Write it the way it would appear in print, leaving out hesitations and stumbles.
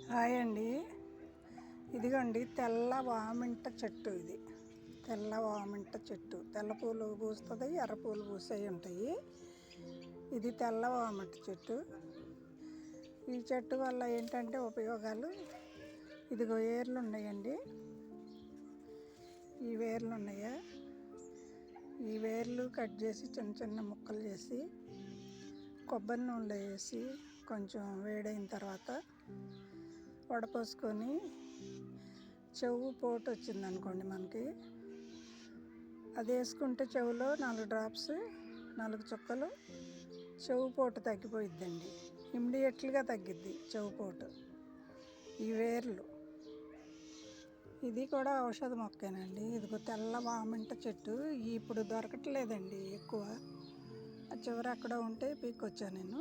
Hi అండి. ఇదిగోండి తెల్ల వామింట చెట్టు. ఇది తెల్ల వామింట చెట్టు. తెల్ల పూలు పూస్తుంది, ఎర్ర పూలు పూసేవి ఉంటాయి. ఇది తెల్ల వామింట చెట్టు. ఈ చెట్టు వల్ల ఏంటంటే ఉపయోగాలు, ఇదిగో వేర్లు ఉన్నాయండి. ఈ వేర్లు ఉన్నాయా, ఈ వేర్లు కట్ చేసి చిన్న చిన్న ముక్కలు చేసి కొబ్బరి నూనెలో వేసి కొంచెం వేడైన తర్వాత వడపోసుకొని, చెవు పోటు వచ్చింది అనుకోండి మనకి, అది వేసుకుంటే చెవులో 4 డ్రాప్స్ 4 చుక్కలు చెవు పోటు తగ్గిపోయిద్దండి. ఇమ్మీడియట్గా తగ్గిద్ది చెవు పోటు. ఈ వేర్లు, ఇది కూడా ఔషధ మొక్కేనండి. ఇదిగో తెల్ల వామింట చెట్టు. ఇప్పుడు దొరకట్లేదండి ఎక్కువ. చివరి అక్కడ ఉంటే పీక్కొచ్చాను నేను.